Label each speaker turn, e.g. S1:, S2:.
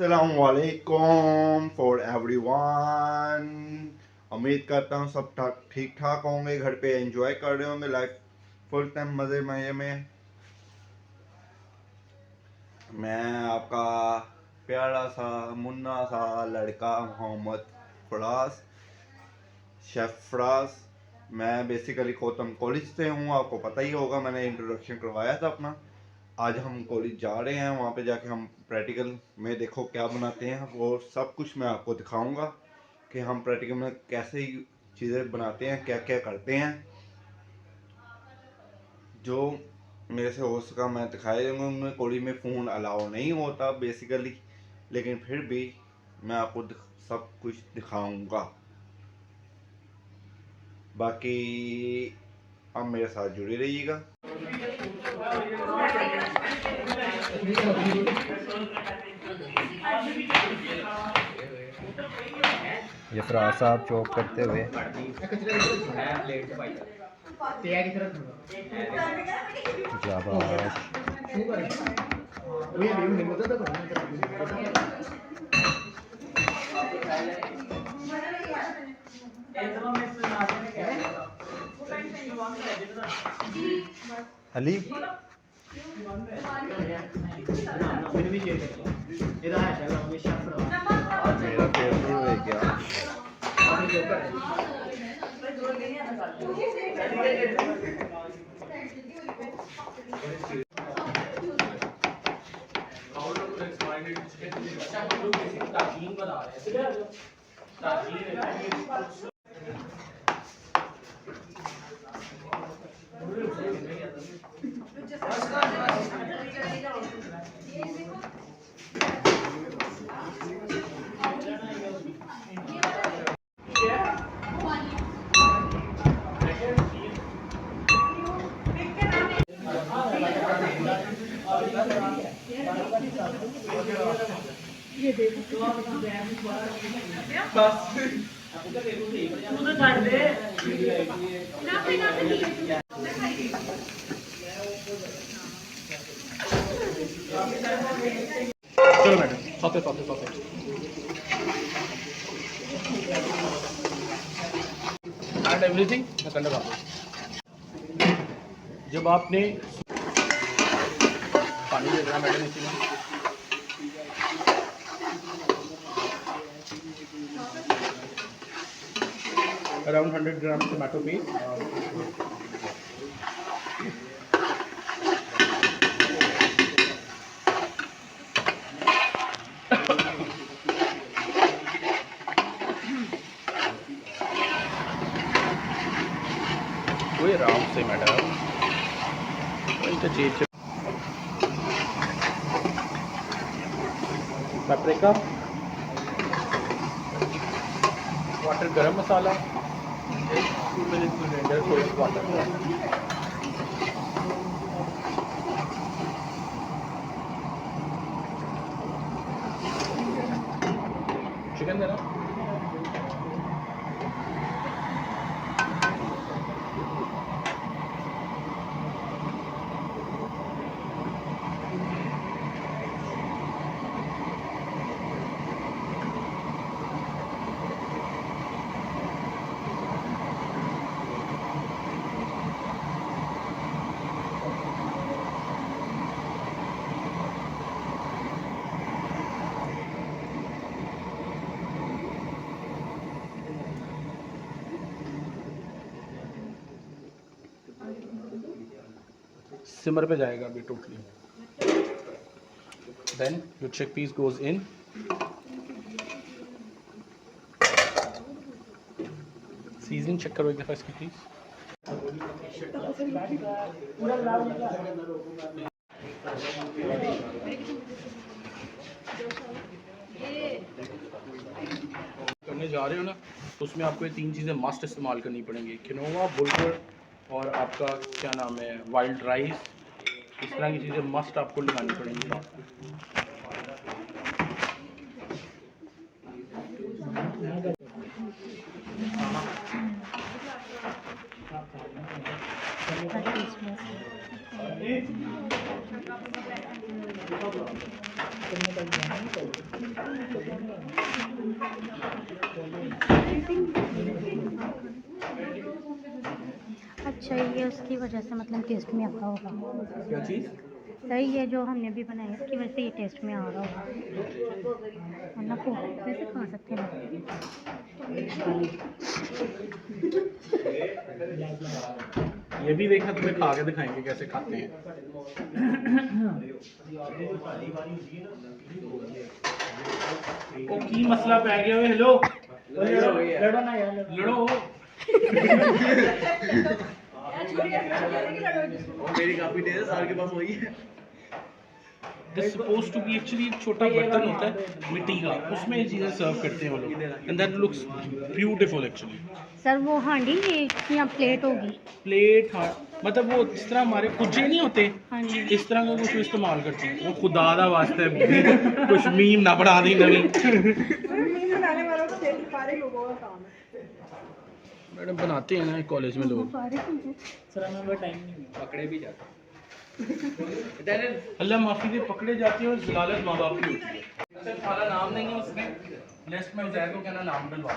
S1: अस्सलामुअलैकुम for everyone. उम्मीद करता हूँ सब ठीक ठाक होंगे, घर पे एंजॉय कर रहे होंगे लाइफ फुल टाइम मज़े मज़े में। मैं आपका प्यारा सा मुन्ना सा लड़का मोहम्मद फराज, शेफ फराज। मैं बेसिकली कोतम कॉलेज से हूँ, आपको पता ही होगा, मैंने इंट्रोडक्शन करवाया था अपना। आज हम कॉलेज जा रहे हैं, वहाँ पे जाके हम प्रैक्टिकल में देखो क्या बनाते हैं, वो सब कुछ मैं आपको दिखाऊंगा कि हम प्रैक्टिकल में कैसे चीज़ें बनाते हैं, क्या क्या करते हैं। जो मेरे से हो सका मैं दिखाई दूँगा। उनमें कॉलेज में फ़ोन अलाउ नहीं होता बेसिकली, लेकिन फिर भी मैं आपको सब कुछ दिखाऊंगा। बाकी आप मेरे साथ जुड़े रहिएगा। ये फराज साहब चॉप करते हुए जाबाश। अली मेरा फेवरेट हो गया। ये देखो चलो madam saute saute saute and everything मैं कंडा कर। जब आपने पानी दे देना मैडम इसी में, अराउंड 100 ग्राम टमाटो पेस्ट, कोई आराम से मैडम चीज paprika, water garam masala, 2 minute blender कोई वाटर, चिकन देना, सिमर पे जाएगा अभी totally. Then your chick piece goes in, seasoning check करो एक दफ़ा इसकी प्लीज। करने जा रहे हो ना तो उसमें आपको ये 3 चीज़ें मस्ट इस्तेमाल करनी पड़ेंगी, किनोवा, बुलगुर और आपका क्या नाम है वाइल्ड राइस। इस तरह की चीज़ें मस्ट आपको लगानी पड़ेंगी।
S2: अच्छा ये उसकी वजह से मतलब टेस्ट में आता होगा।
S3: क्या चीज़?
S2: सही है, जो हमने भी बनाया उसकी वजह से ये टेस्ट में आ रहा होगा, वरना पोहे से खा सकते हैं।
S3: ये भी देखना, तुम्हें खा के दिखाएंगे कैसे खाते हैं। ओ की मसला पै गया। हेलो लड़ो ना यार, लड़ो। मेरी काफी देर साल के पास वही है। This supposed to be actually एक छोटा बर्तन होता है मिट्टी का, उसमें ये चीज़ें सर्व करते हैं वो लोग, and that looks beautiful actually।
S2: Sir वो हांडी या प्लेट होगी?
S3: प्लेट, हाँ, मतलब वो इस तरह हमारे कुजे नहीं होते,
S2: हाँ जी।
S3: इस तरह का कुछ इस्तेमाल करते हैं वो। खुदा दा वास्ते कुछ मीम ना बना दी नवी। मैडम बनाते हैं ना कॉलेज में लोग। पकड़े भी जाते हैं। अल्लाह माफी दे, पकड़े जाते हैं और जलालत माँ बाप की होती है। सर हमारा नाम नहीं है उसमें लिस्ट में, जाए तो कहना नाम डलवा।